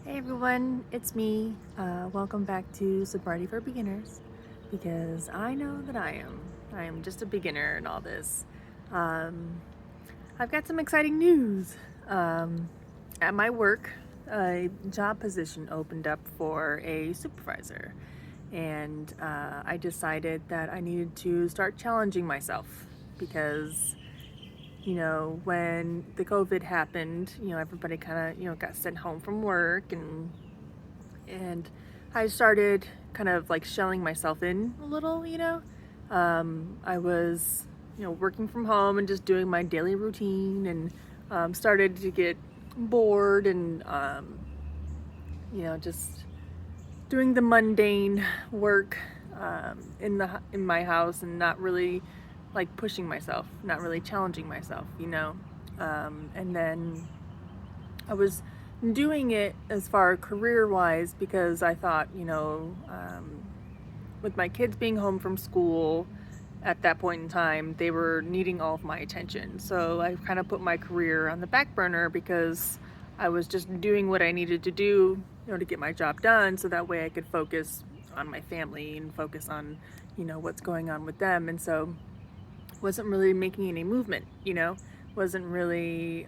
Hey everyone, it's me. Welcome back to Sobriety for Beginners because I know that I am just a beginner in all this. Um, I've got some exciting news. At my work, a job position opened up for a supervisor, and I decided that I needed to start challenging myself because when the COVID happened, everybody kind of, got sent home from work and I started kind of like shelling myself in a little. I was, working from home and just doing my daily routine and started to get bored and, just doing the mundane work in my house and not really like pushing myself, not really challenging myself. And then I was doing it as far career wise because I thought, with my kids being home from school at that point in time, they were needing all of my attention. So I kind of put my career on the back burner because I was just doing what I needed to do, to get my job done so that way I could focus on my family and focus on, what's going on with them. And so wasn't really making any movement, wasn't really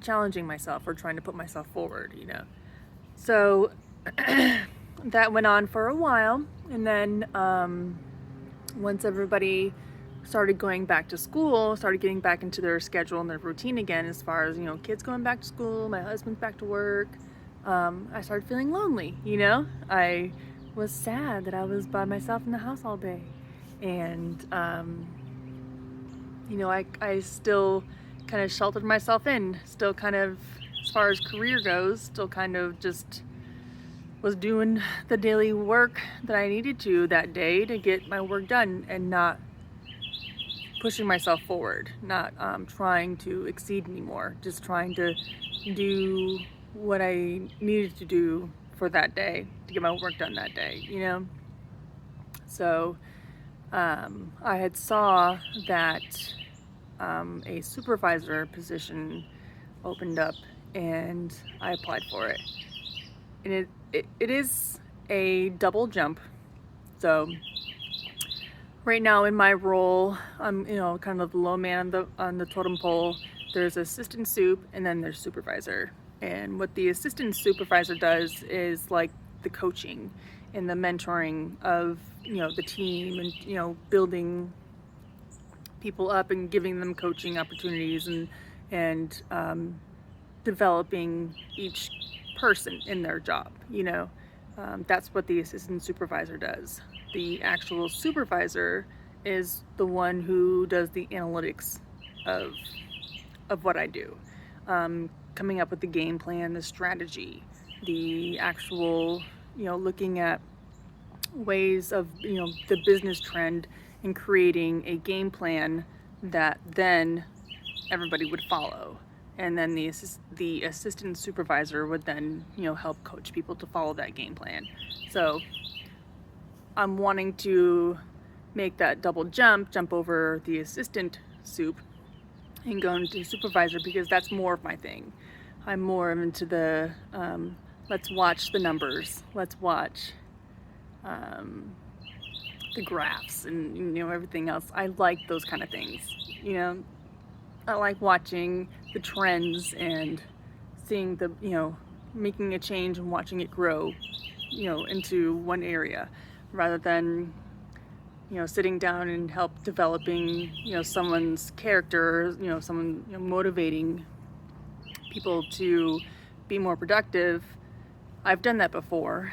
challenging myself or trying to put myself forward. So that went on for a while. And then once everybody started going back to school, started getting back into their schedule and their routine again, as far as, kids going back to school, my husband's back to work, I started feeling lonely. I was sad that I was by myself in the house all day. And, I still kind of sheltered myself in, still kind of, as far as career goes, still kind of just was doing the daily work that I needed to that day to get my work done and not pushing myself forward, not trying to exceed anymore, just trying to do what I needed to do for that day to get my work done that day. So I had saw that a supervisor position opened up and I applied for it. And it is a double jump. So right now in my role, I'm kind of the low man on the totem pole. There's assistant soup and then there's supervisor. And what the assistant supervisor does is like the coaching and the mentoring of the team and building people up and giving them coaching opportunities and developing each person in their job. That's what the assistant supervisor does. The actual supervisor is the one who does the analytics of what I do, coming up with the game plan, the strategy, the actual looking at ways of the business trend and creating a game plan that then everybody would follow. And then the assistant supervisor would then help coach people to follow that game plan. So I'm wanting to make that double jump over the assistant soup and go into supervisor because that's more of my thing. I'm more into the let's watch the numbers, let's watch the graphs and everything else. I like those kind of things. I like watching the trends and seeing making a change and watching it grow into one area rather than sitting down and help developing someone's character, someone motivating people to be more productive. I've done that before.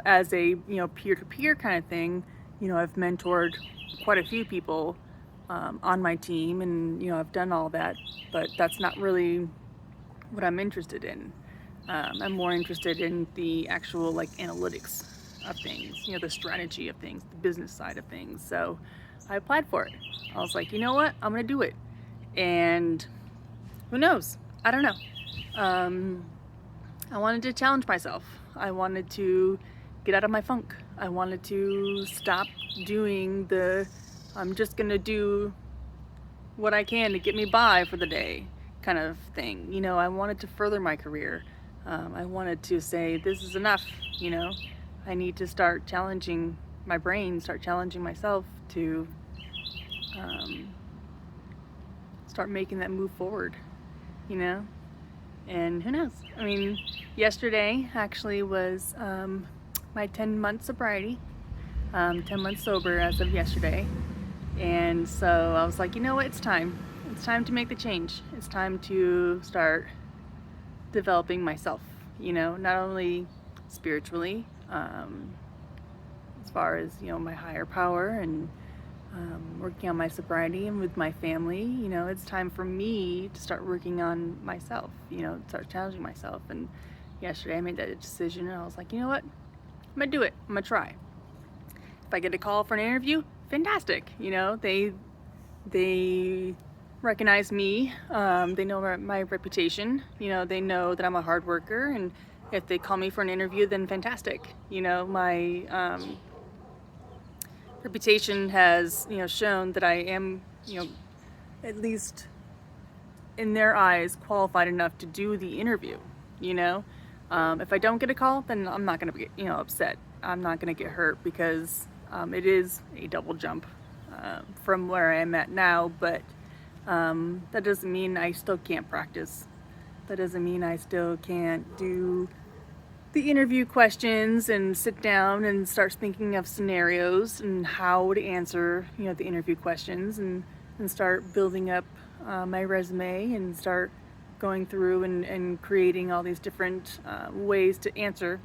As a peer-to-peer kind of thing. I've mentored quite a few people on my team, and I've done all that, but that's not really what I'm interested in. I'm more interested in the actual like analytics of things, the strategy of things, the business side of things. So I applied for it. I was like, you know what, I'm gonna do it, and who knows? I don't know. I wanted to challenge myself. I wanted to get out of my funk. I wanted to stop doing I'm just gonna do what I can to get me by for the day kind of thing. I wanted to further my career. I wanted to say, this is enough, you know. I need to start challenging my brain, start challenging myself to um, start making that move forward, you know. And who knows? I mean, yesterday actually was my 10-month sobriety, 10 months sober as of yesterday. And so I was like, you know what? It's time. It's time to make the change. It's time to start developing myself, you know, not only spiritually, as far as, you know, my higher power and working on my sobriety and with my family. You know, it's time for me to start working on myself, you know, start challenging myself. And yesterday I made that decision and I was like, you know what? I'm gonna do it. I'm gonna try. If I get a call for an interview, fantastic. You know, they recognize me. They know my reputation. You know, they know that I'm a hard worker, and if they call me for an interview, then fantastic. You know, my reputation has, you know, shown that I am, you know, at least in their eyes, qualified enough to do the interview. You know, if I don't get a call, then I'm not gonna get, you know, upset. I'm not gonna get hurt because it is a double jump from where I am at now, but that doesn't mean I still can't practice. That doesn't mean I still can't do the interview questions and sit down and start thinking of scenarios and how to answer, you know, the interview questions, and start building up my resume and start going through and creating all these different ways to answer,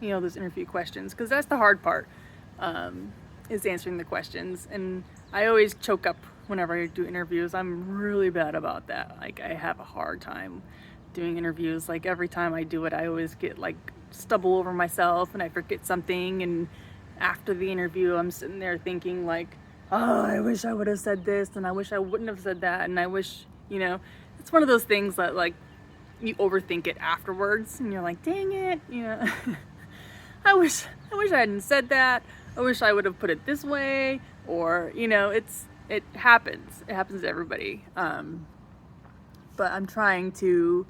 you know, those interview questions, because that's the hard part, is answering the questions. And I always choke up whenever I do interviews. I'm really bad about that. Like, I have a hard time doing interviews. Like, every time I do it, I always get like stumble over myself and I forget something, and after the interview I'm sitting there thinking like, oh, I wish I would have said this, and I wish I wouldn't have said that, and I wish, you know, it's one of those things that like you overthink it afterwards and you're like, dang it, you know. I wish I hadn't said that. I wish I would have put it this way, or, you know, it happens to everybody. But I'm trying to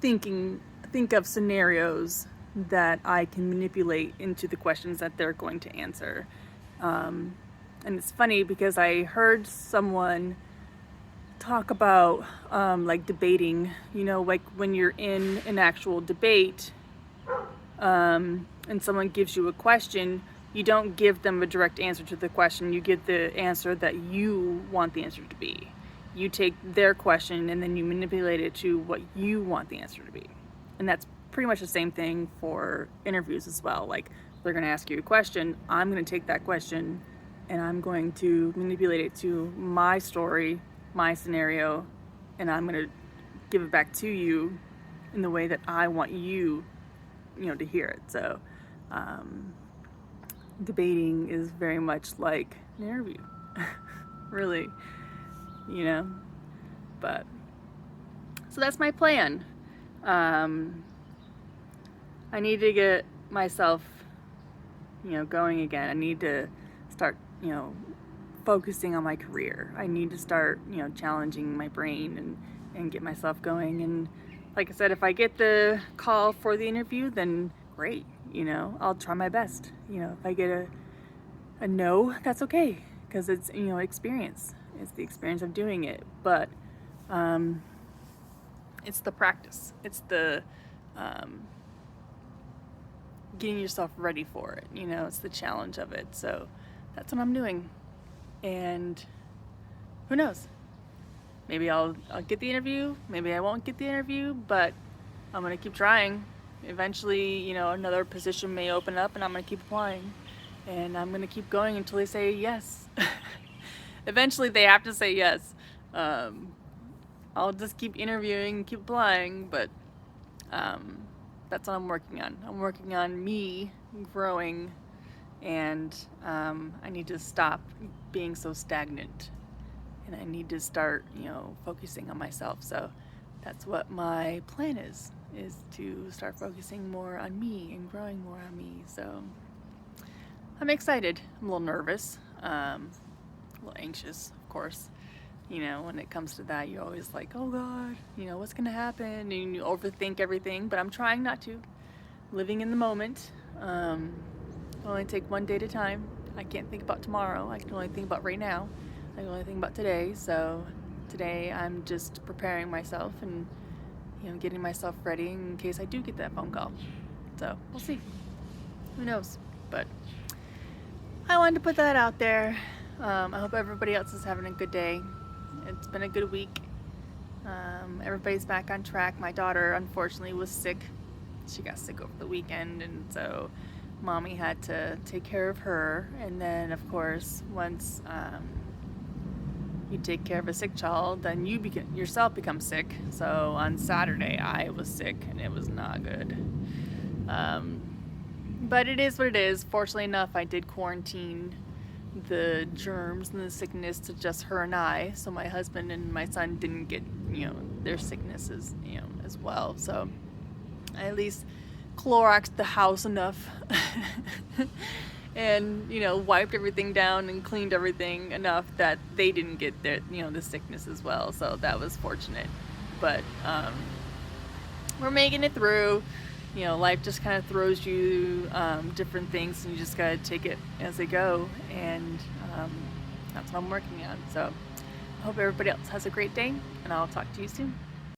think of scenarios that I can manipulate into the questions that they're going to answer. And it's funny because I heard someone talk about like debating, you know, like when you're in an actual debate and someone gives you a question, you don't give them a direct answer to the question. You give the answer that you want the answer to be. You take their question and then you manipulate it to what you want the answer to be. And that's pretty much the same thing for interviews as well. Like, they're going to ask you a question, I'm going to take that question and I'm going to manipulate it to my story, my scenario, and I'm going to give it back to you in the way that I want you, you know, to hear it. So debating is very much like an interview, really, you know. But so that's my plan. I need to get myself, you know, going again. I need to start, you know, focusing on my career. I need to start, you know, challenging my brain and get myself going. And like I said, if I get the call for the interview, then great, you know, I'll try my best. You know, if I get a no, that's okay, because it's, you know, experience. It's the experience of doing it. But it's the practice. It's the getting yourself ready for it. You know, it's the challenge of it. So that's what I'm doing. And who knows? Maybe I'll get the interview. Maybe I won't get the interview, but I'm gonna keep trying. Eventually, you know, another position may open up and I'm gonna keep applying. And I'm gonna keep going until they say yes. Eventually they have to say yes. I'll just keep interviewing, keep applying, but that's what I'm working on. I'm working on me growing, and I need to stop being so stagnant, and I need to start, you know, focusing on myself. So that's what my plan is to start focusing more on me and growing more on me. So I'm excited. I'm a little nervous, a little anxious, of course, you know, when it comes to that, you're always like, oh God, you know, what's gonna happen? And you overthink everything, but I'm trying not to. Living in the moment. Only take one day at a time. I can't think about tomorrow. I can only think about right now. I can only think about today. So today I'm just preparing myself and, you know, getting myself ready in case I do get that phone call. So we'll see. Who knows? But I wanted to put that out there. I hope everybody else is having a good day. It's been a good week. Everybody's back on track. My daughter, unfortunately, was sick. She got sick over the weekend, and so mommy had to take care of her. And then, of course, once you take care of a sick child, then you yourself become sick. So on Saturday, I was sick, and it was not good. But it is what it is. Fortunately enough, I did quarantine the germs and the sickness to just her and I, so my husband and my son didn't get, you know, their sicknesses, you know, as well. So I at least Cloroxed the house enough and, you know, wiped everything down and cleaned everything enough that they didn't get their, you know, the sickness as well. So that was fortunate. But we're making it through. You know, life just kind of throws you different things, and you just gotta take it as they go. And that's what I'm working on. So I hope everybody else has a great day, and I'll talk to you soon.